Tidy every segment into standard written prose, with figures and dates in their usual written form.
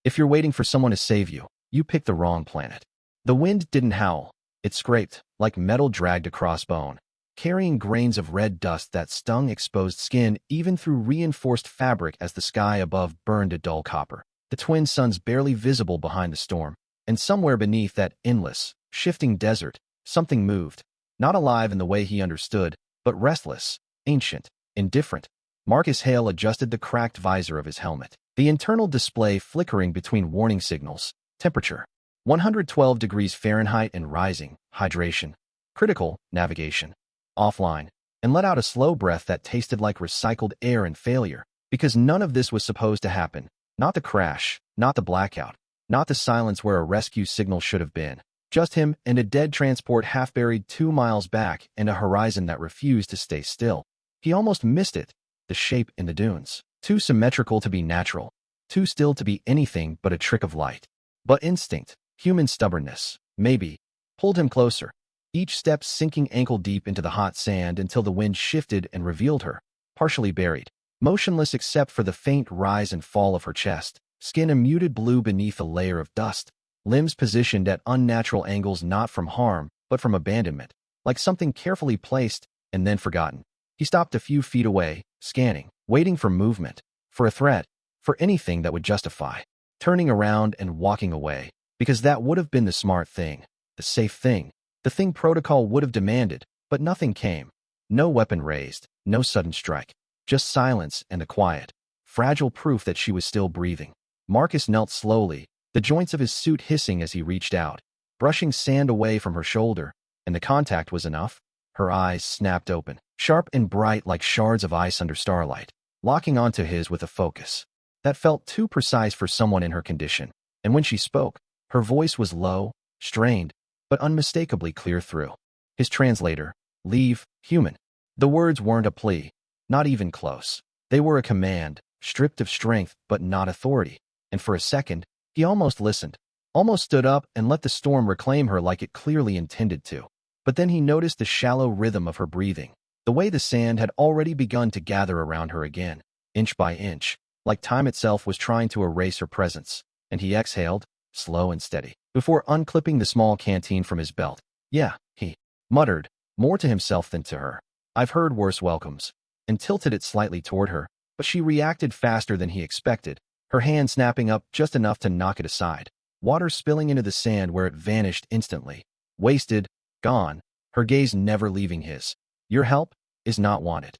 If you're waiting for someone to save you, you picked the wrong planet. The wind didn't howl. It scraped, like metal dragged across bone, carrying grains of red dust that stung exposed skin even through reinforced fabric as the sky above burned a dull copper. The twin suns barely visible behind the storm, and somewhere beneath that endless, shifting desert, something moved, not alive in the way he understood, but restless, ancient, indifferent. Marcus Hale adjusted the cracked visor of his helmet, the internal display flickering between warning signals, temperature, 112 degrees Fahrenheit and rising, hydration, critical, navigation, offline, and let out a slow breath that tasted like recycled air and failure, because none of this was supposed to happen. Not the crash, not the blackout, not the silence where a rescue signal should have been. Just him and a dead transport half buried 2 miles back and a horizon that refused to stay still. He almost missed it, the shape in the dunes. Too symmetrical to be natural, too still to be anything but a trick of light. But instinct, human stubbornness, maybe, pulled him closer, each step sinking ankle-deep into the hot sand until the wind shifted and revealed her, partially buried, motionless except for the faint rise and fall of her chest, skin a muted blue beneath a layer of dust, limbs positioned at unnatural angles not from harm, but from abandonment, like something carefully placed and then forgotten. He stopped a few feet away, scanning, waiting for movement, for a threat, for anything that would justify turning around and walking away, because that would have been the smart thing, the safe thing, the thing protocol would have demanded, but nothing came. No weapon raised, no sudden strike, just silence and the quiet, fragile proof that she was still breathing. Marcus knelt slowly, the joints of his suit hissing as he reached out, brushing sand away from her shoulder, and the contact was enough. Her eyes snapped open, sharp and bright like shards of ice under starlight, locking onto his with a focus that felt too precise for someone in her condition. And when she spoke, her voice was low, strained, but unmistakably clear through. His translator, leave, human. The words weren't a plea, not even close. They were a command, stripped of strength but not authority. And for a second, he almost listened, almost stood up and let the storm reclaim her like it clearly intended to. But then he noticed the shallow rhythm of her breathing, the way the sand had already begun to gather around her again, inch by inch, like time itself was trying to erase her presence. And he exhaled, slow and steady, before unclipping the small canteen from his belt. Yeah, he muttered, more to himself than to her. I've heard worse welcomes, and tilted it slightly toward her, but she reacted faster than he expected, her hand snapping up just enough to knock it aside, water spilling into the sand where it vanished instantly. Wasted, gone, her gaze never leaving his. Your help is not wanted.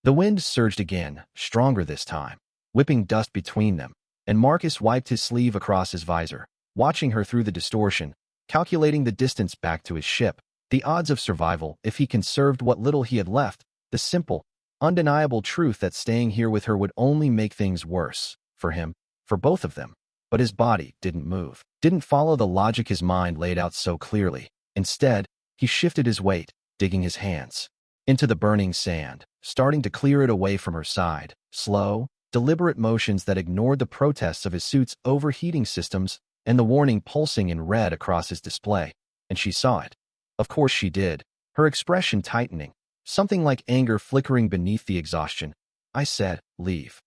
The wind surged again, stronger this time, whipping dust between them, and Marcus wiped his sleeve across his visor, watching her through the distortion, calculating the distance back to his ship, the odds of survival if he conserved what little he had left, the simple, undeniable truth that staying here with her would only make things worse, for him, for both of them. But his body didn't move, didn't follow the logic his mind laid out so clearly. Instead, he shifted his weight, digging his hands into the burning sand, starting to clear it away from her side, slow, deliberate motions that ignored the protests of his suit's overheating systems and the warning pulsing in red across his display. And she saw it. Of course she did, her expression tightening, something like anger flickering beneath the exhaustion. I said, leave.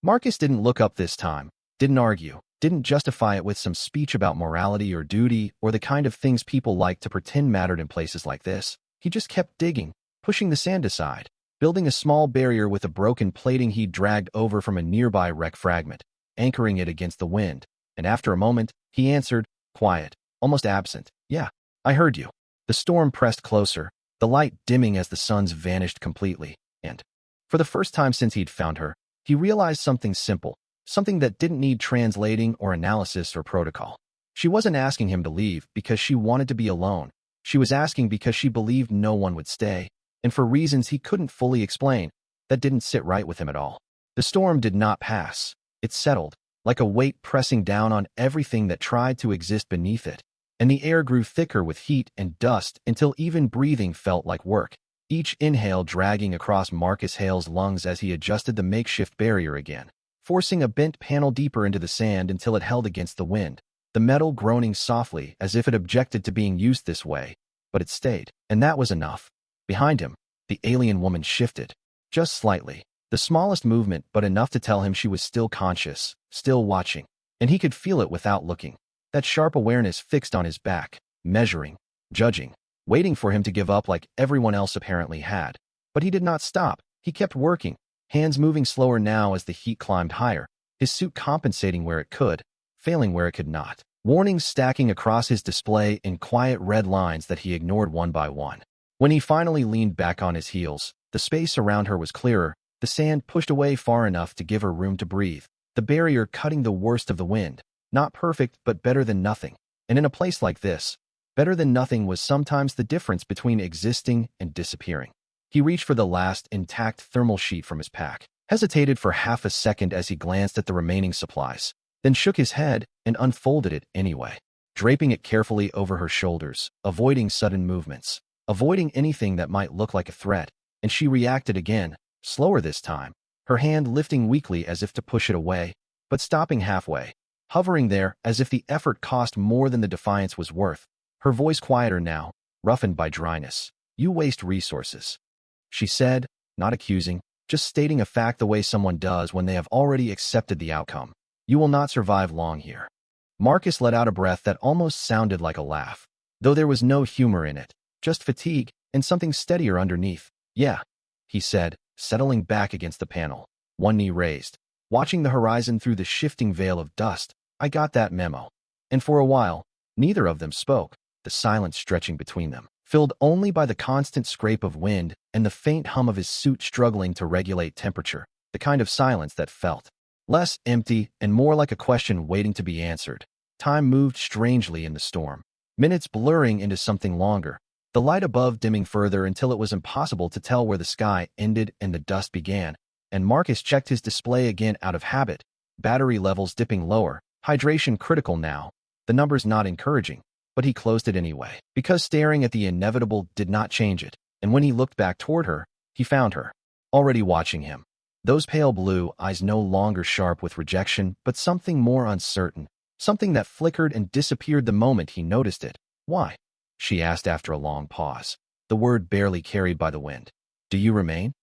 Marcus didn't look up this time, didn't argue, didn't justify it with some speech about morality or duty or the kind of things people like to pretend mattered in places like this. He just kept digging, pushing the sand aside, building a small barrier with a broken plating he'd dragged over from a nearby wreck fragment, anchoring it against the wind. And after a moment, he answered, quiet, almost absent. Yeah, I heard you. The storm pressed closer, the light dimming as the suns vanished completely, and, for the first time since he'd found her, he realized something simple, something that didn't need translating or analysis or protocol. She wasn't asking him to leave because she wanted to be alone. She was asking because she believed no one would stay, and for reasons he couldn't fully explain, that didn't sit right with him at all. The storm did not pass. It settled, like a weight pressing down on everything that tried to exist beneath it, and the air grew thicker with heat and dust until even breathing felt like work, each inhale dragging across Marcus Hale's lungs as he adjusted the makeshift barrier again, forcing a bent panel deeper into the sand until it held against the wind, the metal groaning softly as if it objected to being used this way, but it stayed, and that was enough. Behind him, the alien woman shifted, just slightly, the smallest movement but enough to tell him she was still conscious, still watching. and he could feel it without looking. That sharp awareness fixed on his back, measuring, judging, waiting for him to give up like everyone else apparently had. But he did not stop. He kept working, hands moving slower now as the heat climbed higher, his suit compensating where it could, failing where it could not. Warnings stacking across his display in quiet red lines that he ignored one by one. When he finally leaned back on his heels, the space around her was clearer, the sand pushed away far enough to give her room to breathe, the barrier cutting the worst of the wind. Not perfect, but better than nothing. And in a place like this, better than nothing was sometimes the difference between existing and disappearing. He reached for the last intact thermal sheet from his pack, hesitated for half a second as he glanced at the remaining supplies, then shook his head and unfolded it anyway, draping it carefully over her shoulders, avoiding sudden movements, avoiding anything that might look like a threat. And she reacted again, slower this time, her hand lifting weakly as if to push it away, but stopping halfway, hovering there as if the effort cost more than the defiance was worth, her voice quieter now, roughened by dryness. "You waste resources," she said, not accusing, just stating a fact the way someone does when they have already accepted the outcome. "You will not survive long here." Marcus let out a breath that almost sounded like a laugh, though there was no humor in it, just fatigue and something steadier underneath. "Yeah," he said, settling back against the panel, one knee raised, watching the horizon through the shifting veil of dust. "I got that memo." And for a while, neither of them spoke, the silence stretching between them, filled only by the constant scrape of wind and the faint hum of his suit struggling to regulate temperature, the kind of silence that felt less empty and more like a question waiting to be answered. Time moved strangely in the storm, minutes blurring into something longer, the light above dimming further until it was impossible to tell where the sky ended and the dust began. And Marcus checked his display again out of habit, battery levels dipping lower, hydration critical now, the numbers not encouraging, but he closed it anyway, because staring at the inevitable did not change it. And when he looked back toward her, he found her, already watching him. Those pale blue eyes no longer sharp with rejection, but something more uncertain, something that flickered and disappeared the moment he noticed it. "Why?" she asked after a long pause, the word barely carried by the wind. "Do you remain?"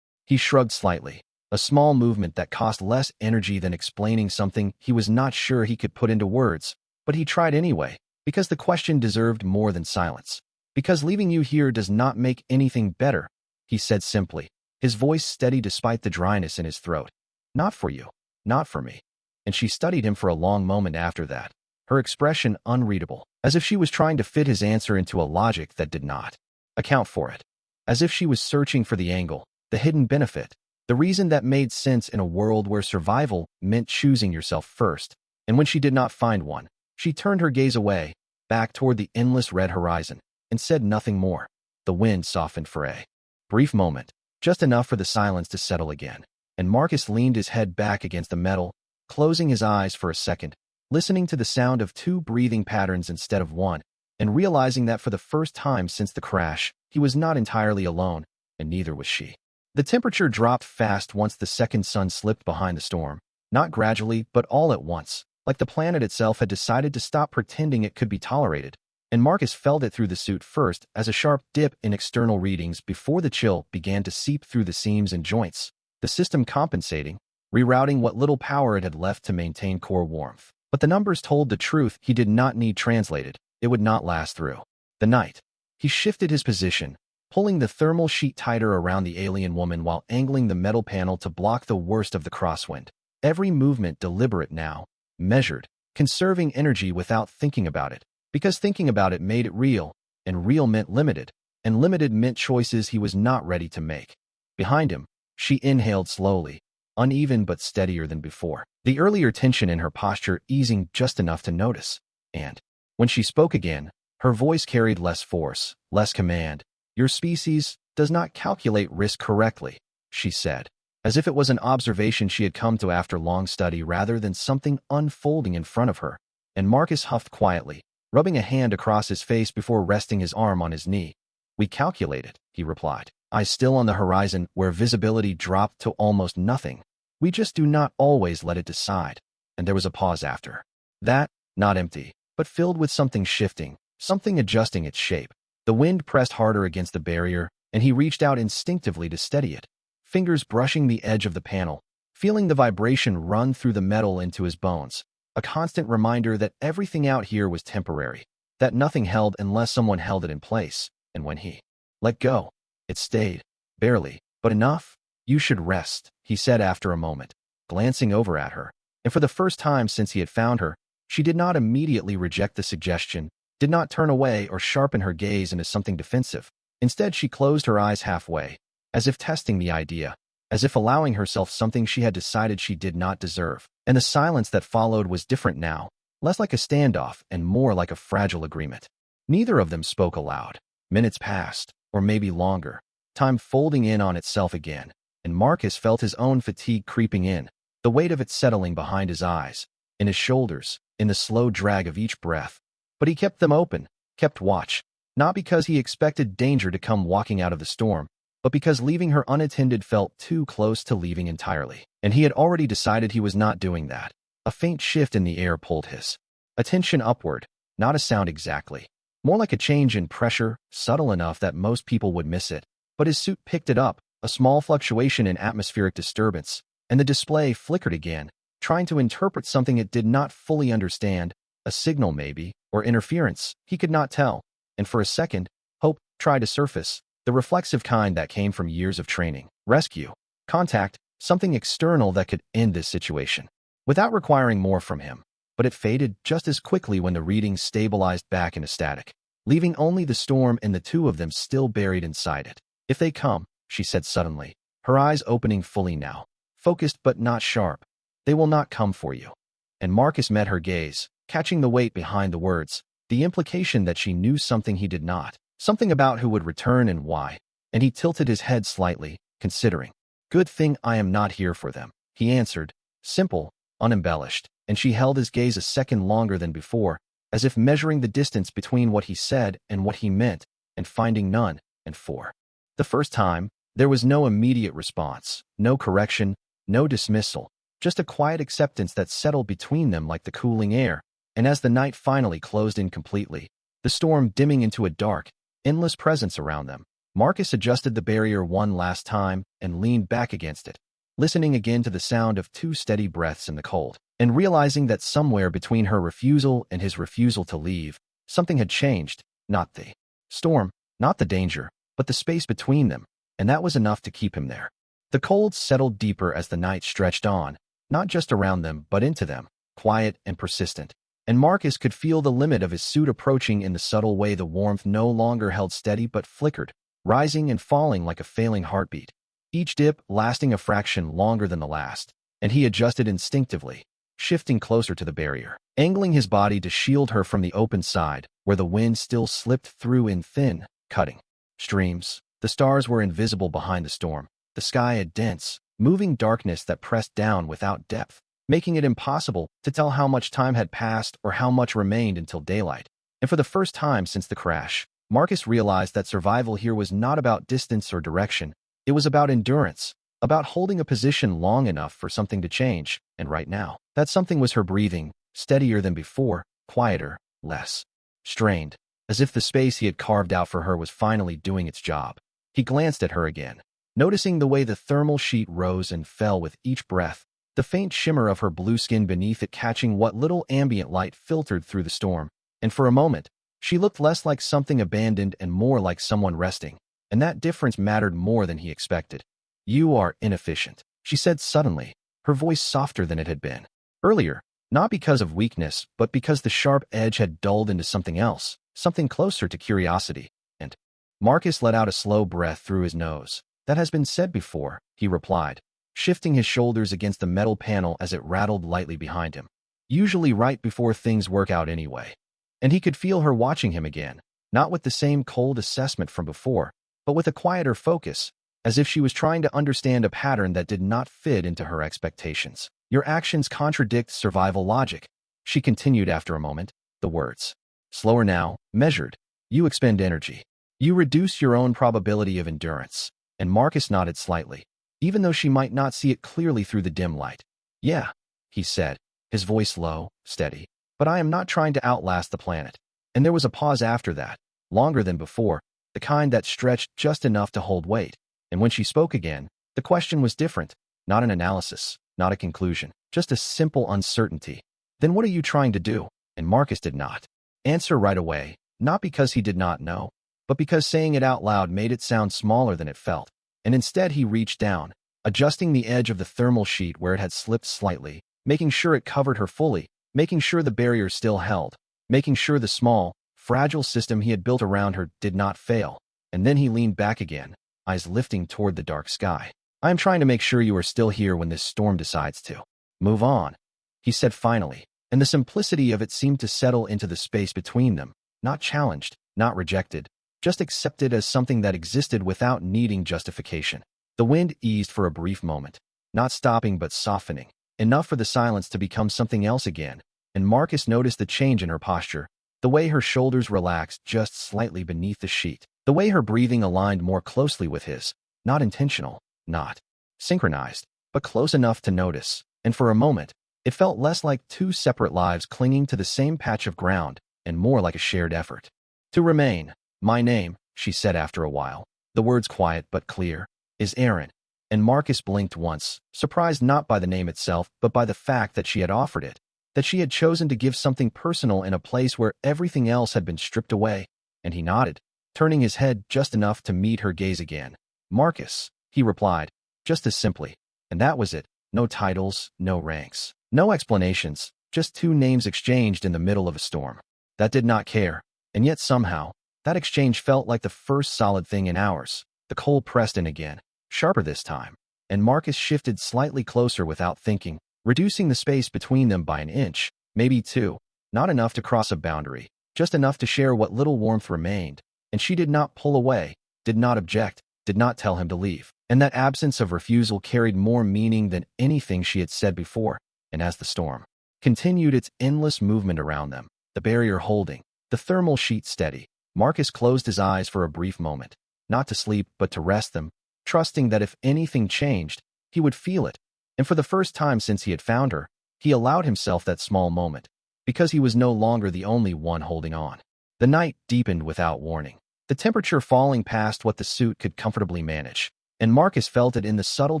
He shrugged slightly, a small movement that cost less energy than explaining something he was not sure he could put into words, but he tried anyway, because the question deserved more than silence. "Because leaving you here does not make anything better," he said simply, his voice steady despite the dryness in his throat. "Not for you, not for me." And she studied him for a long moment after that, her expression unreadable, as if she was trying to fit his answer into a logic that did not account for it, as if she was searching for the angle, the hidden benefit, the reason that made sense in a world where survival meant choosing yourself first. And when she did not find one, she turned her gaze away, back toward the endless red horizon, and said nothing more. The wind softened for a brief moment, just enough for the silence to settle again, and Marcus leaned his head back against the metal, closing his eyes for a second, listening to the sound of two breathing patterns instead of one, and realizing that for the first time since the crash, he was not entirely alone, and neither was she. The temperature dropped fast once the second sun slipped behind the storm, not gradually but all at once, like the planet itself had decided to stop pretending it could be tolerated. And Marcus felt it through the suit first as a sharp dip in external readings before the chill began to seep through the seams and joints, the system compensating, rerouting what little power it had left to maintain core warmth. But the numbers told the truth he did not need translated. It would not last through the night. He shifted his position, pulling the thermal sheet tighter around the alien woman while angling the metal panel to block the worst of the crosswind. Every movement deliberate now, measured, conserving energy without thinking about it, because thinking about it made it real, and real meant limited, and limited meant choices he was not ready to make. Behind him, she inhaled slowly, uneven but steadier than before, the earlier tension in her posture easing just enough to notice. And when she spoke again, her voice carried less force, less command. "Your species does not calculate risk correctly," she said, as if it was an observation she had come to after long study rather than something unfolding in front of her. And Marcus huffed quietly, rubbing a hand across his face before resting his arm on his knee. "We calculate it," he replied, eyes still on the horizon where visibility dropped to almost nothing. "We just do not always let it decide." And there was a pause after that, not empty, but filled with something shifting, something adjusting its shape. The wind pressed harder against the barrier, and he reached out instinctively to steady it, fingers brushing the edge of the panel, feeling the vibration run through the metal into his bones. a constant reminder that everything out here was temporary, that nothing held unless someone held it in place, and when he let go, it stayed. Barely, but enough. You should rest, he said after a moment, glancing over at her. And for the first time since he had found her, she did not immediately reject the suggestion, did not turn away or sharpen her gaze into something defensive. Instead, she closed her eyes halfway, as if testing the idea, as if allowing herself something she had decided she did not deserve. And the silence that followed was different now, less like a standoff and more like a fragile agreement. Neither of them spoke aloud. Minutes passed, or maybe longer, time folding in on itself again, and Marcus felt his own fatigue creeping in, the weight of it settling behind his eyes, in his shoulders, in the slow drag of each breath. But he kept them open, kept watch, not because he expected danger to come walking out of the storm, but because leaving her unattended felt too close to leaving entirely. And he had already decided he was not doing that. A faint shift in the air pulled his attention upward, not a sound exactly, more like a change in pressure, subtle enough that most people would miss it. But his suit picked it up, a small fluctuation in atmospheric disturbance, and the display flickered again, trying to interpret something it did not fully understand, a signal maybe, or interference, he could not tell. And for a second, hope tried to surface, the reflexive kind that came from years of training, rescue, contact, something external that could end this situation, without requiring more from him. But it faded just as quickly when the readings stabilized back into static, leaving only the storm and the two of them still buried inside it. If they come, she said suddenly, her eyes opening fully now, focused but not sharp, they will not come for you. And Marcus met her gaze, catching the weight behind the words, the implication that she knew something he did not, something about who would return and why, and he tilted his head slightly, considering. Good thing I am not here for them, he answered, simple, unembellished, and she held his gaze a second longer than before, as if measuring the distance between what he said and what he meant, and finding none, and for the first time, there was no immediate response, no correction, no dismissal, just a quiet acceptance that settled between them like the cooling air. And as the night finally closed in completely, the storm dimming into a dark, endless presence around them, Marcus adjusted the barrier one last time and leaned back against it, listening again to the sound of 2 steady breaths in the cold, and realizing that somewhere between her refusal and his refusal to leave, something had changed, not the storm, not the danger, but the space between them, and that was enough to keep him there. The cold settled deeper as the night stretched on, not just around them but into them, quiet and persistent. And Marcus could feel the limit of his suit approaching in the subtle way the warmth no longer held steady but flickered, rising and falling like a failing heartbeat, each dip lasting a fraction longer than the last, and he adjusted instinctively, shifting closer to the barrier, angling his body to shield her from the open side, where the wind still slipped through in thin, cutting streams. The stars were invisible behind the storm, the sky a dense, moving darkness that pressed down without depth, making it impossible to tell how much time had passed or how much remained until daylight. And for the first time since the crash, Marcus realized that survival here was not about distance or direction. It was about endurance, about holding a position long enough for something to change. And right now, that something was her breathing, steadier than before, quieter, less strained, as if the space he had carved out for her was finally doing its job. He glanced at her again, noticing the way the thermal sheet rose and fell with each breath, the faint shimmer of her blue skin beneath it catching what little ambient light filtered through the storm. And for a moment, she looked less like something abandoned and more like someone resting, and that difference mattered more than he expected. You are inefficient, she said suddenly, her voice softer than it had been earlier, not because of weakness, but because the sharp edge had dulled into something else, something closer to curiosity. And Marcus let out a slow breath through his nose. That has been said before, he replied, shifting his shoulders against the metal panel as it rattled lightly behind him. Usually right before things work out anyway. And he could feel her watching him again, not with the same cold assessment from before, but with a quieter focus, as if she was trying to understand a pattern that did not fit into her expectations. Your actions contradict survival logic, she continued after a moment, the words. Slower now, measured. You expend energy. You reduce your own probability of endurance. And Marcus nodded slightly, even though she might not see it clearly through the dim light. Yeah, he said, his voice low, steady. But I am not trying to outlast the planet. And there was a pause after that, longer than before, the kind that stretched just enough to hold weight. And when she spoke again, the question was different, not an analysis, not a conclusion, just a simple uncertainty. Then what are you trying to do? And Marcus did not answer right away, not because he did not know, but because saying it out loud made it sound smaller than it felt. And instead he reached down, adjusting the edge of the thermal sheet where it had slipped slightly, making sure it covered her fully, making sure the barrier still held, making sure the small, fragile system he had built around her did not fail. And then he leaned back again, eyes lifting toward the dark sky. I am trying to make sure you are still here when this storm decides to move on, he said finally, and the simplicity of it seemed to settle into the space between them, not challenged, not rejected, just accepted as something that existed without needing justification. The wind eased for a brief moment, not stopping but softening, enough for the silence to become something else again, and Marcus noticed the change in her posture, the way her shoulders relaxed just slightly beneath the sheet, the way her breathing aligned more closely with his, not intentional, not synchronized, but close enough to notice, and for a moment, it felt less like two separate lives clinging to the same patch of ground, and more like a shared effort. To remain, my name, she said after a while, the words quiet but clear, is Aaron. And Marcus blinked once, surprised not by the name itself but by the fact that she had offered it, that she had chosen to give something personal in a place where everything else had been stripped away, and he nodded, turning his head just enough to meet her gaze again. Marcus, he replied, just as simply, and that was it, no titles, no ranks, no explanations, just two names exchanged in the middle of a storm. That did not care, and yet somehow, that exchange felt like the first solid thing in hours. The cold pressed in again, sharper this time, and Marcus shifted slightly closer without thinking, reducing the space between them by an inch, maybe two, not enough to cross a boundary, just enough to share what little warmth remained, and she did not pull away, did not object, did not tell him to leave, and that absence of refusal carried more meaning than anything she had said before, and as the storm continued its endless movement around them, the barrier holding, the thermal sheet steady, Marcus closed his eyes for a brief moment, not to sleep but to rest them, trusting that if anything changed, he would feel it, and for the first time since he had found her, he allowed himself that small moment, because he was no longer the only one holding on. The night deepened without warning, the temperature falling past what the suit could comfortably manage, and Marcus felt it in the subtle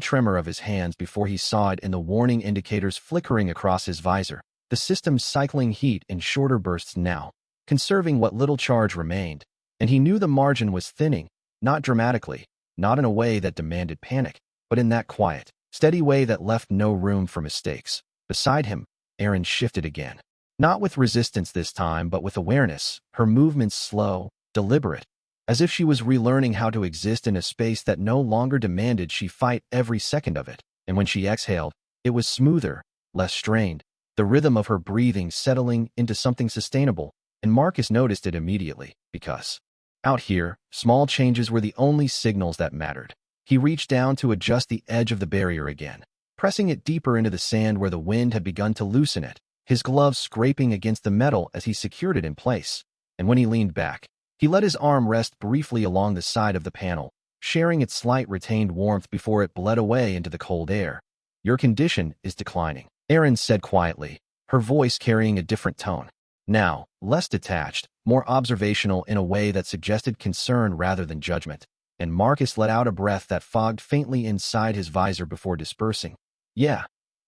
tremor of his hands before he saw it in the warning indicators flickering across his visor, the system cycling heat in shorter bursts now, conserving what little charge remained, and he knew the margin was thinning, not dramatically, not in a way that demanded panic, but in that quiet, steady way that left no room for mistakes. Beside him, Aaron shifted again. Not with resistance this time, but with awareness, her movements slow, deliberate, as if she was relearning how to exist in a space that no longer demanded she fight every second of it. And when she exhaled, it was smoother, less strained, the rhythm of her breathing settling into something sustainable, and Marcus noticed it immediately, because out here, small changes were the only signals that mattered. He reached down to adjust the edge of the barrier again, pressing it deeper into the sand where the wind had begun to loosen it, his gloves scraping against the metal as he secured it in place. And when he leaned back, he let his arm rest briefly along the side of the panel, sharing its slight retained warmth before it bled away into the cold air. Your condition is declining, Aaron said quietly, her voice carrying a different tone. Now, less detached, more observational in a way that suggested concern rather than judgment, and Marcus let out a breath that fogged faintly inside his visor before dispersing. Yeah,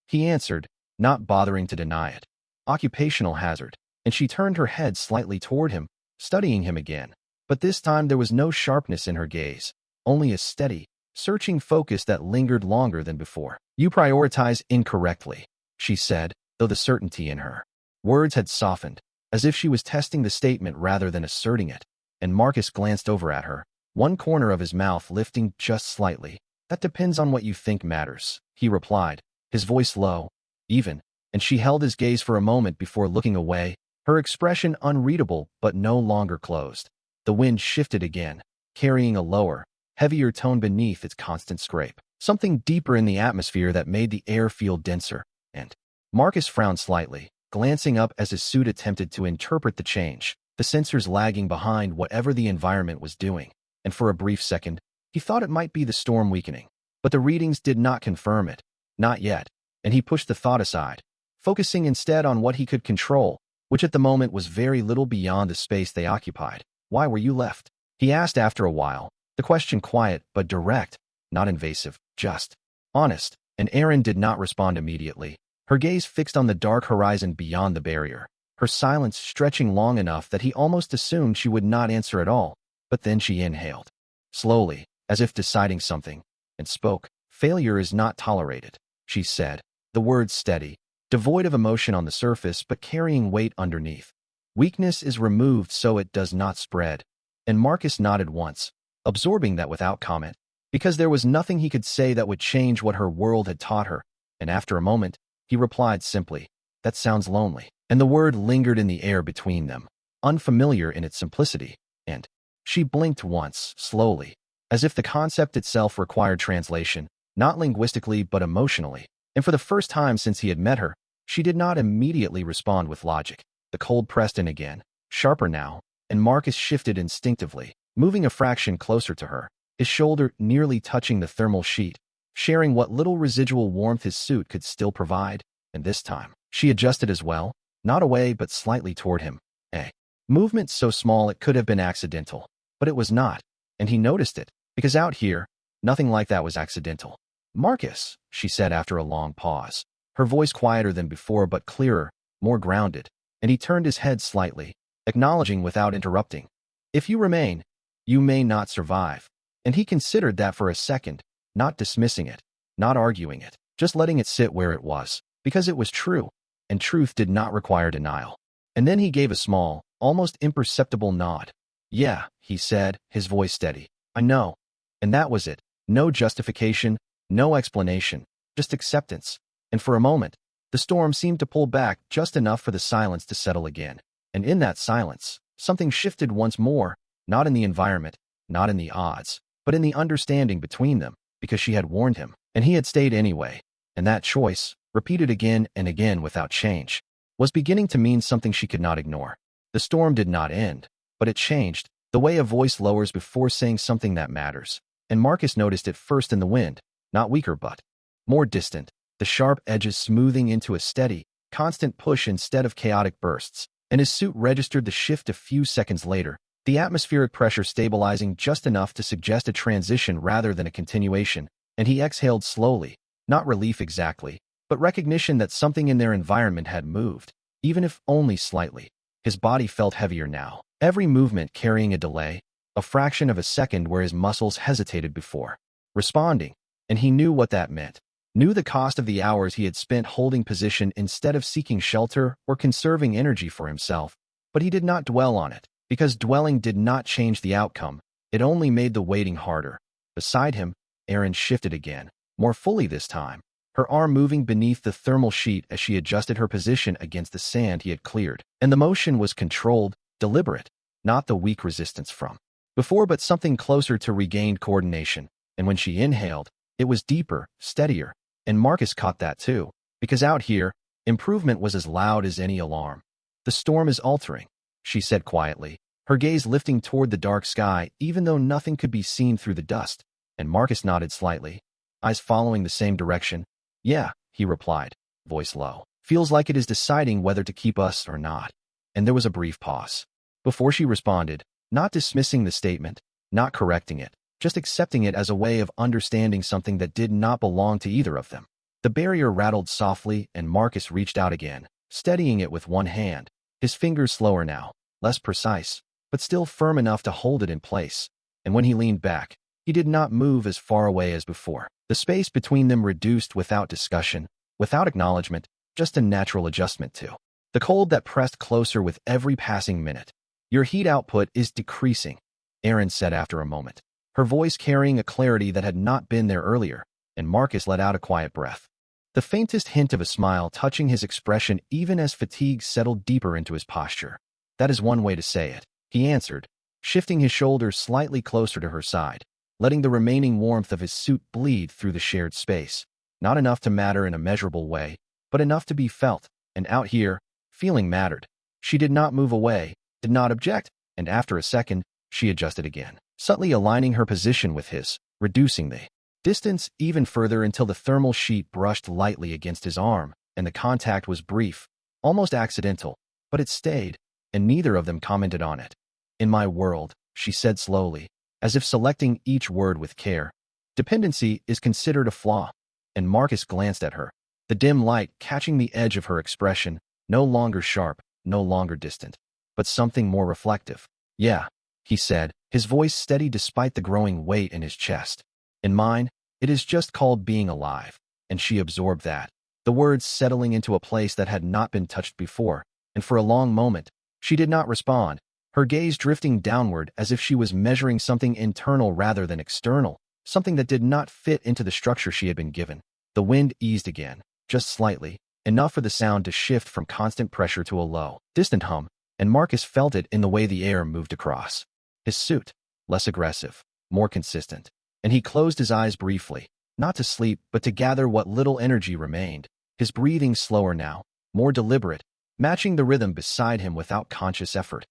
he answered, not bothering to deny it. Occupational hazard, and she turned her head slightly toward him, studying him again. But this time there was no sharpness in her gaze, only a steady, searching focus that lingered longer than before. You prioritize incorrectly, she said, though the certainty in her words had softened, as if she was testing the statement rather than asserting it, and Marcus glanced over at her, one corner of his mouth lifting just slightly. That depends on what you think matters, he replied, his voice low, even, and she held his gaze for a moment before looking away, her expression unreadable but no longer closed. The wind shifted again, carrying a lower, heavier tone beneath its constant scrape, something deeper in the atmosphere that made the air feel denser, and Marcus frowned slightly, glancing up as his suit attempted to interpret the change, the sensors lagging behind whatever the environment was doing, and for a brief second, he thought it might be the storm weakening. But the readings did not confirm it, not yet, and he pushed the thought aside, focusing instead on what he could control, which at the moment was very little beyond the space they occupied. Why were you left? He asked after a while, the question quiet but direct, not invasive, just honest, and Aaron did not respond immediately, her gaze fixed on the dark horizon beyond the barrier, her silence stretching long enough that he almost assumed she would not answer at all. But then she inhaled, slowly, as if deciding something, and spoke. "Failure is not tolerated," she said, the words steady, devoid of emotion on the surface but carrying weight underneath. "Weakness is removed so it does not spread." And Marcus nodded once, absorbing that without comment, because there was nothing he could say that would change what her world had taught her, and after a moment, he replied simply, "That sounds lonely." And the word lingered in the air between them, unfamiliar in its simplicity, and she blinked once, slowly, as if the concept itself required translation, not linguistically but emotionally. And for the first time since he had met her, she did not immediately respond with logic. The cold pressed in again, sharper now, and Marcus shifted instinctively, moving a fraction closer to her, his shoulder nearly touching the thermal sheet, sharing what little residual warmth his suit could still provide. And this time, she adjusted as well, not away but slightly toward him. A movement so small it could have been accidental, but it was not, and he noticed it, because out here, nothing like that was accidental. "Marcus," she said after a long pause, her voice quieter than before but clearer, more grounded, and he turned his head slightly, acknowledging without interrupting. "If you remain, you may not survive." And he considered that for a second, not dismissing it, not arguing it, just letting it sit where it was, because it was true, and truth did not require denial. And then he gave a small, almost imperceptible nod. "Yeah," he said, his voice steady. "I know." And that was it. No justification, no explanation, just acceptance. And for a moment, the storm seemed to pull back just enough for the silence to settle again. And in that silence, something shifted once more, not in the environment, not in the odds, but in the understanding between them, because she had warned him, and he had stayed anyway. And that choice, repeated again and again without change, was beginning to mean something she could not ignore. The storm did not end, but it changed, the way a voice lowers before saying something that matters. And Marcus noticed it first in the wind, not weaker but more distant, the sharp edges smoothing into a steady, constant push instead of chaotic bursts. And his suit registered the shift a few seconds later, the atmospheric pressure stabilizing just enough to suggest a transition rather than a continuation, and he exhaled slowly, not relief exactly, but recognition that something in their environment had moved, even if only slightly. His body felt heavier now, every movement carrying a delay, a fraction of a second where his muscles hesitated before responding, and he knew what that meant. Knew the cost of the hours he had spent holding position instead of seeking shelter or conserving energy for himself, but he did not dwell on it, because dwelling did not change the outcome, it only made the waiting harder. Beside him, Erin shifted again, more fully this time, her arm moving beneath the thermal sheet as she adjusted her position against the sand he had cleared. And the motion was controlled, deliberate, not the weak resistance from before but something closer to regained coordination. And when she inhaled, it was deeper, steadier, and Marcus caught that too, because out here, improvement was as loud as any alarm. "The storm is altering," she said quietly, her gaze lifting toward the dark sky even though nothing could be seen through the dust. And Marcus nodded slightly, eyes following the same direction. "Yeah," he replied, voice low. "Feels like it is deciding whether to keep us or not." And there was a brief pause before she responded, not dismissing the statement, not correcting it, just accepting it as a way of understanding something that did not belong to either of them. The barrier rattled softly and Marcus reached out again, steadying it with one hand, his fingers slower now, less precise, but still firm enough to hold it in place. And when he leaned back, he did not move as far away as before. The space between them reduced without discussion, without acknowledgement, just a natural adjustment to the cold that pressed closer with every passing minute. "Your heat output is decreasing," Erin said after a moment, her voice carrying a clarity that had not been there earlier, and Marcus let out a quiet breath, the faintest hint of a smile touching his expression even as fatigue settled deeper into his posture. "That is one way to say it," he answered, shifting his shoulders slightly closer to her side, letting the remaining warmth of his suit bleed through the shared space. Not enough to matter in a measurable way, but enough to be felt, and out here, feeling mattered. She did not move away, did not object, and after a second, she adjusted again, subtly aligning her position with his, reducing the distance even further until the thermal sheet brushed lightly against his arm, and the contact was brief, almost accidental, but it stayed, and neither of them commented on it. "In my world," she said slowly, as if selecting each word with care, "dependency is considered a flaw." And Marcus glanced at her, the dim light catching the edge of her expression, no longer sharp, no longer distant, but something more reflective. "Yeah," he said, his voice steady despite the growing weight in his chest. "In mine, it is just called being alive." And she absorbed that, the words settling into a place that had not been touched before, and for a long moment, she did not respond, her gaze drifting downward as if she was measuring something internal rather than external, something that did not fit into the structure she had been given. The wind eased again, just slightly, enough for the sound to shift from constant pressure to a low, distant hum, and Marcus felt it in the way the air moved across his suit, less aggressive, more consistent, and he closed his eyes briefly, not to sleep but to gather what little energy remained, his breathing slower now, more deliberate, matching the rhythm beside him without conscious effort.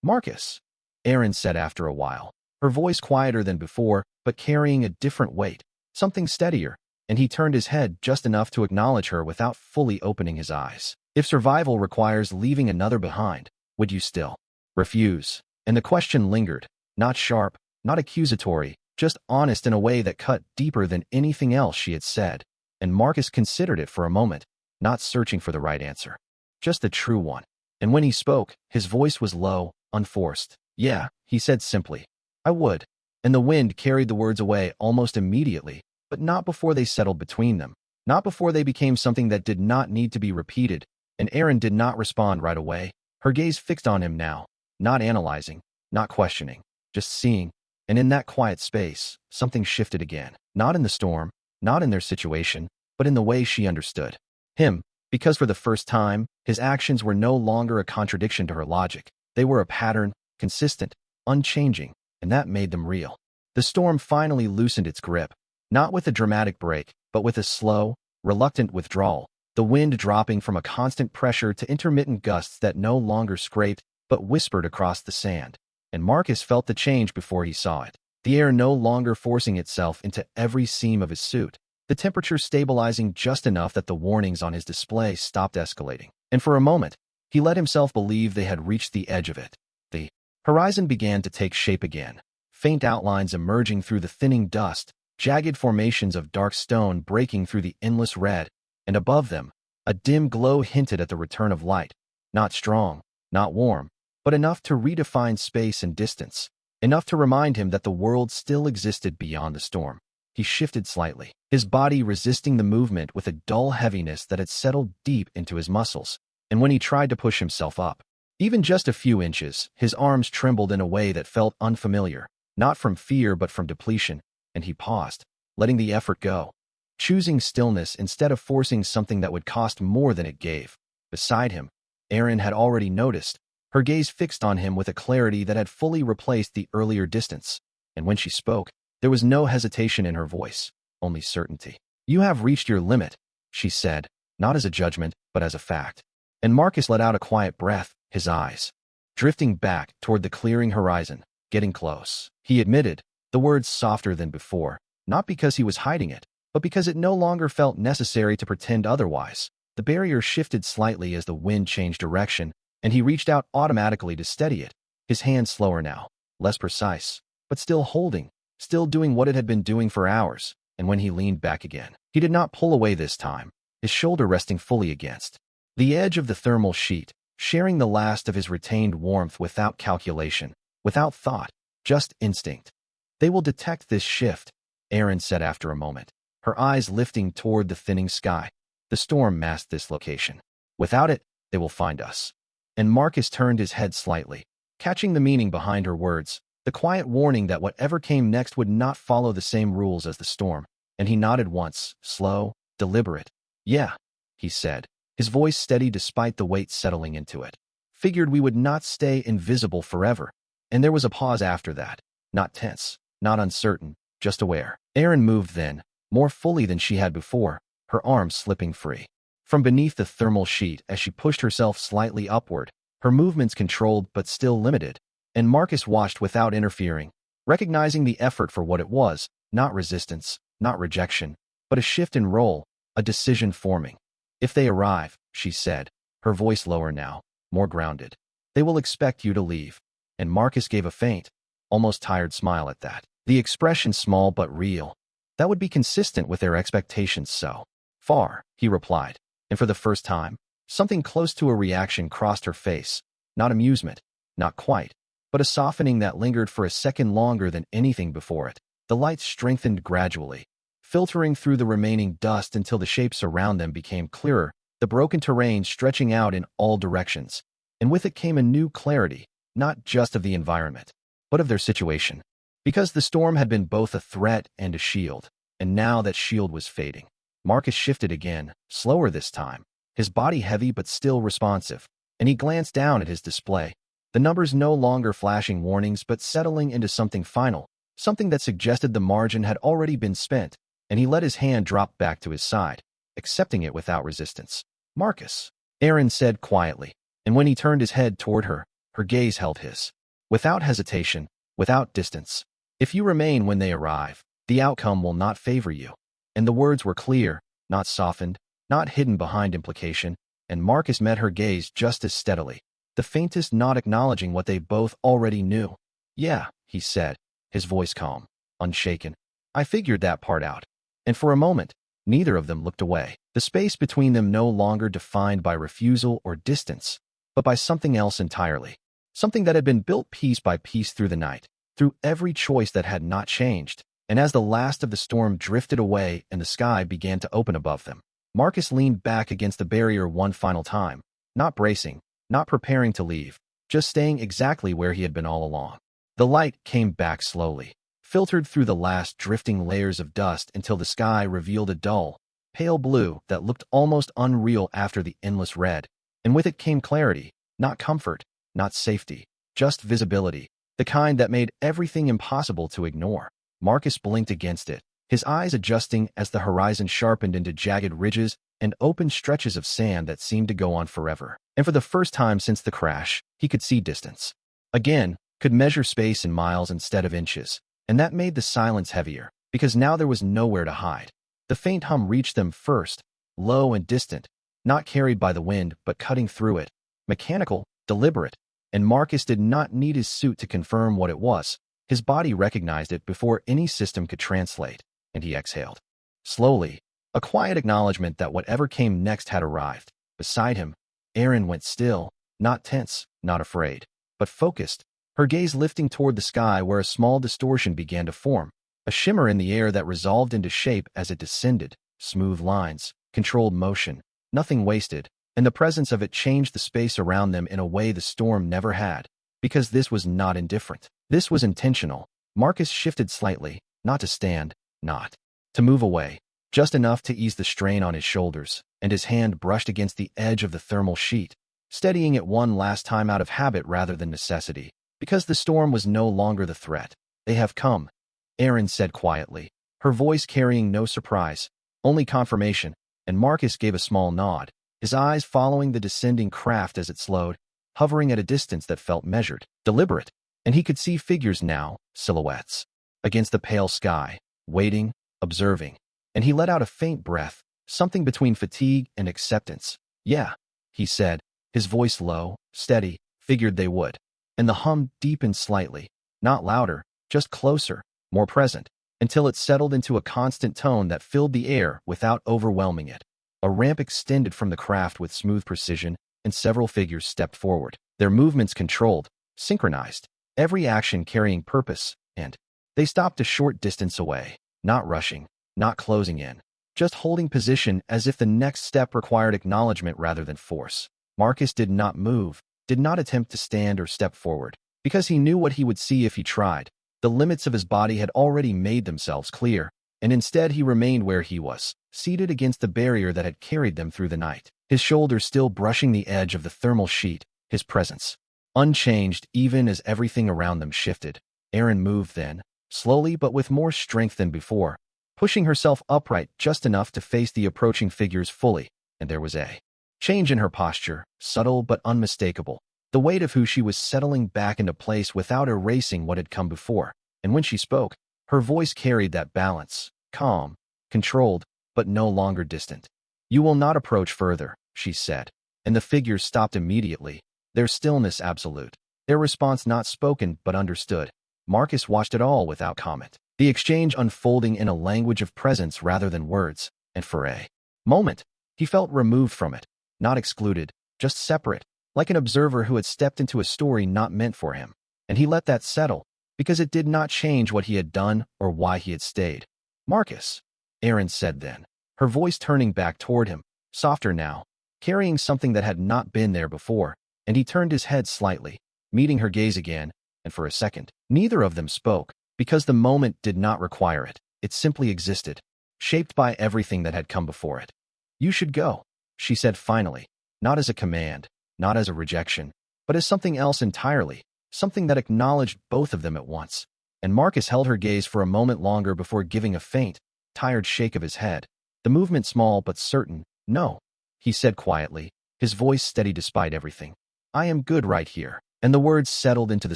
"Marcus," Erin said after a while, her voice quieter than before but carrying a different weight, something steadier, and he turned his head just enough to acknowledge her without fully opening his eyes. "If survival requires leaving another behind, would you still refuse?" And the question lingered, not sharp, not accusatory, just honest in a way that cut deeper than anything else she had said. And Marcus considered it for a moment, not searching for the right answer, just the true one. And when he spoke, his voice was low, unforced. "Yeah," he said simply, "I would." And the wind carried the words away almost immediately, but not before they settled between them, not before they became something that did not need to be repeated. And Erin did not respond right away, her gaze fixed on him now, not analyzing, not questioning, just seeing. And in that quiet space, something shifted again, not in the storm, not in their situation, but in the way she understood him, because for the first time, his actions were no longer a contradiction to her logic. They were a pattern, consistent, unchanging, and that made them real. The storm finally loosened its grip, not with a dramatic break, but with a slow, reluctant withdrawal, the wind dropping from a constant pressure to intermittent gusts that no longer scraped, but whispered across the sand. And Marcus felt the change before he saw it. The air no longer forcing itself into every seam of his suit, the temperature stabilizing just enough that the warnings on his display stopped escalating. And for a moment, he let himself believe they had reached the edge of it. The horizon began to take shape again, faint outlines emerging through the thinning dust, jagged formations of dark stone breaking through the endless red, and above them, a dim glow hinted at the return of light, not strong, not warm, but enough to redefine space and distance, enough to remind him that the world still existed beyond the storm. He shifted slightly, his body resisting the movement with a dull heaviness that had settled deep into his muscles, and when he tried to push himself up, even just a few inches, his arms trembled in a way that felt unfamiliar, not from fear but from depletion, and he paused, letting the effort go, choosing stillness instead of forcing something that would cost more than it gave. Beside him, Erin had already noticed, her gaze fixed on him with a clarity that had fully replaced the earlier distance, and when she spoke, there was no hesitation in her voice, only certainty. "You have reached your limit," she said, not as a judgment, but as a fact. And Marcus let out a quiet breath, his eyes drifting back toward the clearing horizon, getting close. He admitted, the words softer than before, not because he was hiding it, but because it no longer felt necessary to pretend otherwise. The barrier shifted slightly as the wind changed direction, and he reached out automatically to steady it, his hand slower now, less precise, but still holding, still doing what it had been doing for hours. And when he leaned back again, he did not pull away this time, his shoulder resting fully against the edge of the thermal sheet, sharing the last of his retained warmth without calculation, without thought, just instinct. "They will detect this shift," Erin said after a moment, her eyes lifting toward the thinning sky. "The storm masked this location. Without it, they will find us." And Marcus turned his head slightly, catching the meaning behind her words, the quiet warning that whatever came next would not follow the same rules as the storm. And he nodded once, slow, deliberate. "Yeah," he said, his voice steady despite the weight settling into it. "Figured we would not stay invisible forever." And there was a pause after that, not tense, not uncertain, just aware. Erin moved then, more fully than she had before, her arms slipping free from beneath the thermal sheet as she pushed herself slightly upward, her movements controlled but still limited. And Marcus watched without interfering, recognizing the effort for what it was, not resistance, not rejection, but a shift in role, a decision forming. "If they arrive," she said, her voice lower now, more grounded, "they will expect you to leave." And Marcus gave a faint, almost tired smile at that. The expression small but real. That would be consistent with their expectations so Far, he replied, and for the first time, something close to a reaction crossed her face. Not amusement, not quite, but a softening that lingered for a second longer than anything before it. The light strengthened gradually, filtering through the remaining dust until the shapes around them became clearer, the broken terrain stretching out in all directions. And with it came a new clarity, not just of the environment, but of their situation. Because the storm had been both a threat and a shield, and now that shield was fading. Marcus shifted again, slower this time, his body heavy but still responsive, and he glanced down at his display. The numbers no longer flashing warnings but settling into something final, something that suggested the margin had already been spent, and he let his hand drop back to his side, accepting it without resistance. Marcus, Aaron said quietly, and when he turned his head toward her, her gaze held his. Without hesitation, without distance. If you remain when they arrive, the outcome will not favor you. And the words were clear, not softened, not hidden behind implication, and Marcus met her gaze just as steadily, the faintest nod acknowledging what they both already knew. Yeah, he said, his voice calm, unshaken. I figured that part out. And for a moment, neither of them looked away. The space between them no longer defined by refusal or distance, but by something else entirely. Something that had been built piece by piece through the night, through every choice that had not changed. And as the last of the storm drifted away and the sky began to open above them, Marcus leaned back against the barrier one final time, not bracing, not preparing to leave, just staying exactly where he had been all along. The light came back slowly, filtered through the last drifting layers of dust until the sky revealed a dull, pale blue that looked almost unreal after the endless red, and with it came clarity, not comfort, not safety, just visibility, the kind that made everything impossible to ignore. Marcus blinked against it, his eyes adjusting as the horizon sharpened into jagged ridges and open stretches of sand that seemed to go on forever. And for the first time since the crash, he could see distance. Again, could measure space in miles instead of inches, and that made the silence heavier, because now there was nowhere to hide. The faint hum reached them first, low and distant, not carried by the wind but cutting through it, mechanical, deliberate, and Marcus did not need his suit to confirm what it was. His body recognized it before any system could translate, and he exhaled. Slowly, a quiet acknowledgement that whatever came next had arrived. Beside him, Erin went still, not tense, not afraid, but focused, her gaze lifting toward the sky where a small distortion began to form, a shimmer in the air that resolved into shape as it descended, smooth lines, controlled motion, nothing wasted, and the presence of it changed the space around them in a way the storm never had. Because this was not indifferent. This was intentional. Marcus shifted slightly, not to stand, not to move away, just enough to ease the strain on his shoulders, and his hand brushed against the edge of the thermal sheet, steadying it one last time out of habit rather than necessity. Because the storm was no longer the threat. They have come, Erin said quietly, her voice carrying no surprise, only confirmation, and Marcus gave a small nod, his eyes following the descending craft as it slowed, hovering at a distance that felt measured, deliberate, and he could see figures now, silhouettes, against the pale sky, waiting, observing, and he let out a faint breath, something between fatigue and acceptance. Yeah, he said, his voice low, steady, figured they would, and the hum deepened slightly, not louder, just closer, more present, until it settled into a constant tone that filled the air without overwhelming it. A ramp extended from the craft with smooth precision, and several figures stepped forward, their movements controlled, synchronized, every action carrying purpose, and they stopped a short distance away, not rushing, not closing in, just holding position as if the next step required acknowledgement rather than force. Marcus did not move, did not attempt to stand or step forward, because he knew what he would see if he tried. The limits of his body had already made themselves clear, and instead he remained where he was, seated against the barrier that had carried them through the night, his shoulders still brushing the edge of the thermal sheet, his presence unchanged even as everything around them shifted. Erin moved then, slowly but with more strength than before, pushing herself upright just enough to face the approaching figures fully, and there was a change in her posture, subtle but unmistakable, the weight of who she was settling back into place without erasing what had come before, and when she spoke, her voice carried that balance, calm, controlled, but no longer distant. You will not approach further, she said, and the figures stopped immediately, their stillness absolute, their response not spoken but understood. Marcus watched it all without comment, the exchange unfolding in a language of presence rather than words, and for a moment, he felt removed from it, not excluded, just separate, like an observer who had stepped into a story not meant for him. And he let that settle, because it did not change what he had done or why he had stayed. "Marcus," Erin said then, her voice turning back toward him, softer now, carrying something that had not been there before, and he turned his head slightly, meeting her gaze again, and for a second, neither of them spoke, because the moment did not require it. It simply existed, shaped by everything that had come before it. "You should go," she said finally, not as a command, not as a rejection, but as something else entirely, something that acknowledged both of them at once. And Marcus held her gaze for a moment longer before giving a faint, tired shake of his head, the movement small but certain. "No," he said quietly, his voice steady despite everything. "I am good right here." And the words settled into the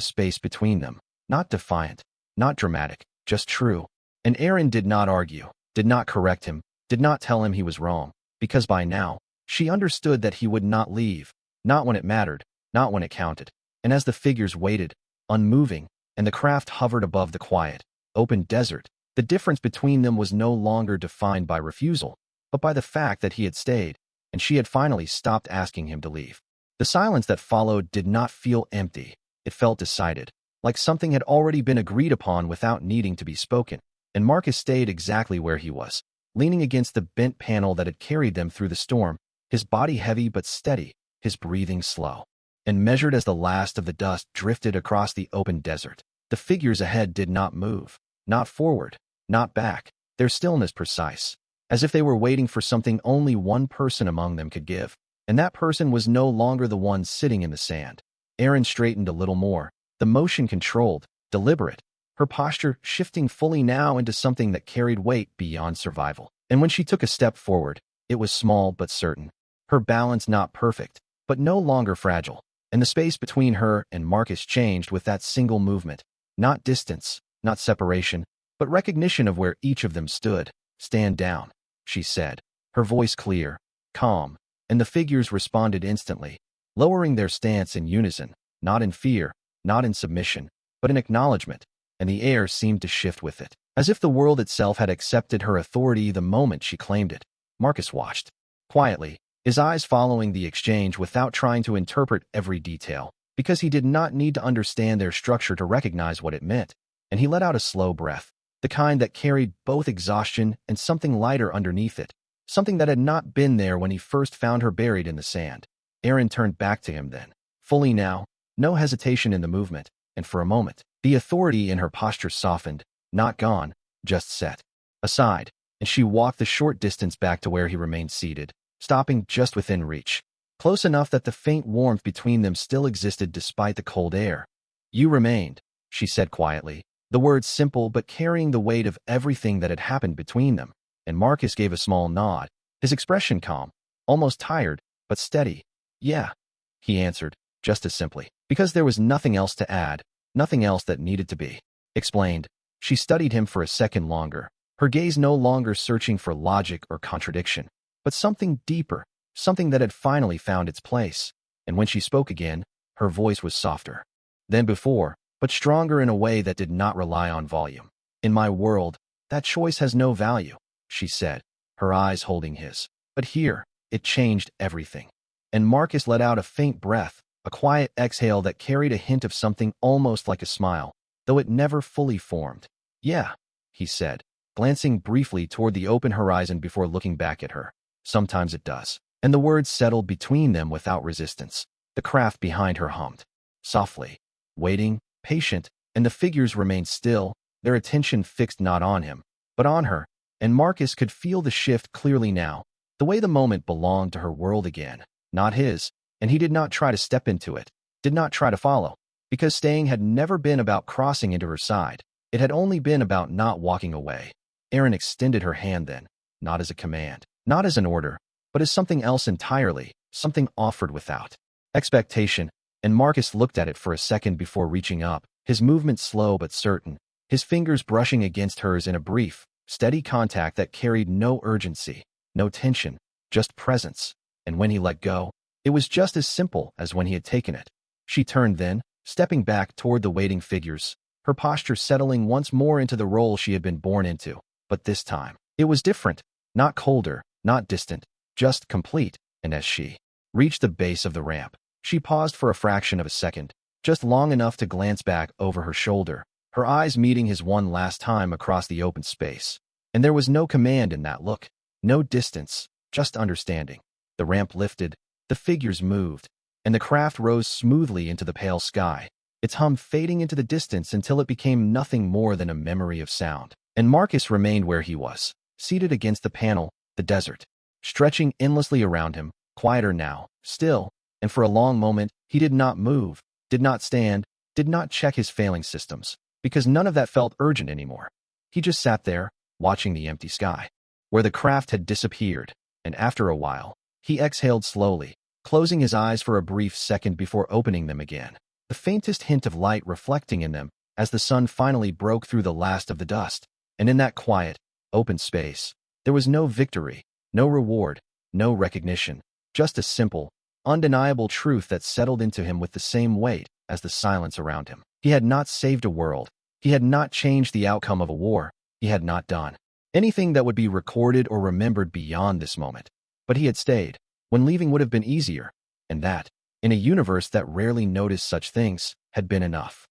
space between them, not defiant, not dramatic, just true. And Erin did not argue, did not correct him, did not tell him he was wrong, because by now, she understood that he would not leave, not when it mattered, not when it counted. And as the figures waited, unmoving, and the craft hovered above the quiet, open desert, the difference between them was no longer defined by refusal, but by the fact that he had stayed, and she had finally stopped asking him to leave. The silence that followed did not feel empty. It felt decided, like something had already been agreed upon without needing to be spoken. And Marcus stayed exactly where he was, leaning against the bent panel that had carried them through the storm, his body heavy but steady, his breathing slow and measured as the last of the dust drifted across the open desert. The figures ahead did not move, not forward, not back, their stillness precise, as if they were waiting for something only one person among them could give. And that person was no longer the one sitting in the sand. Erin straightened a little more, the motion controlled, deliberate, her posture shifting fully now into something that carried weight beyond survival. And when she took a step forward, it was small but certain, her balance not perfect, but no longer fragile. And the space between her and Marcus changed with that single movement. Not distance, not separation, but recognition of where each of them stood. "Stand down," she said, her voice clear, calm, and the figures responded instantly, lowering their stance in unison, not in fear, not in submission, but in acknowledgement, and the air seemed to shift with it, as if the world itself had accepted her authority the moment she claimed it. Marcus watched, quietly, his eyes following the exchange without trying to interpret every detail, because he did not need to understand their structure to recognize what it meant, and he let out a slow breath, the kind that carried both exhaustion and something lighter underneath it, something that had not been there when he first found her buried in the sand. Erin turned back to him then, fully now, no hesitation in the movement, and for a moment, the authority in her posture softened, not gone, just set aside, and she walked the short distance back to where he remained seated, stopping just within reach, close enough that the faint warmth between them still existed despite the cold air. "You remained," she said quietly, the words simple but carrying the weight of everything that had happened between them, and Marcus gave a small nod, his expression calm, almost tired, but steady. "Yeah," he answered, just as simply, because there was nothing else to add, nothing else that needed to be explained. She studied him for a second longer, her gaze no longer searching for logic or contradiction, but something deeper, something that had finally found its place. And when she spoke again, her voice was softer than before, but stronger in a way that did not rely on volume. "In my world, that choice has no value," she said, her eyes holding his. "But here, it changed everything." And Marcus let out a faint breath, a quiet exhale that carried a hint of something almost like a smile, though it never fully formed. "Yeah," he said, glancing briefly toward the open horizon before looking back at her. "Sometimes it does." And the words settled between them without resistance. The craft behind her hummed, softly, waiting, patient, and the figures remained still, their attention fixed not on him, but on her, and Marcus could feel the shift clearly now, the way the moment belonged to her world again, not his, and he did not try to step into it, did not try to follow, because staying had never been about crossing into her side, it had only been about not walking away. Erin extended her hand then, not as a command, not as an order, but as something else entirely, something offered without expectation, and Marcus looked at it for a second before reaching up, his movement slow but certain, his fingers brushing against hers in a brief, steady contact that carried no urgency, no tension, just presence. And when he let go, it was just as simple as when he had taken it. She turned then, stepping back toward the waiting figures, her posture settling once more into the role she had been born into. But this time, it was different, not colder, not distant, just complete, and as she reached the base of the ramp, she paused for a fraction of a second, just long enough to glance back over her shoulder, her eyes meeting his one last time across the open space. And there was no command in that look, no distance, just understanding. The ramp lifted, the figures moved, and the craft rose smoothly into the pale sky, its hum fading into the distance until it became nothing more than a memory of sound. And Marcus remained where he was, seated against the panel, the desert, stretching endlessly around him, quieter now, still, and for a long moment, he did not move, did not stand, did not check his failing systems, because none of that felt urgent anymore. He just sat there, watching the empty sky, where the craft had disappeared, and after a while, he exhaled slowly, closing his eyes for a brief second before opening them again, the faintest hint of light reflecting in them as the sun finally broke through the last of the dust. And in that quiet, open space, there was no victory, no reward, no recognition, just a simple, undeniable truth that settled into him with the same weight as the silence around him. He had not saved a world. He had not changed the outcome of a war. He had not done anything that would be recorded or remembered beyond this moment. But he had stayed, when leaving would have been easier, and that, in a universe that rarely noticed such things, had been enough.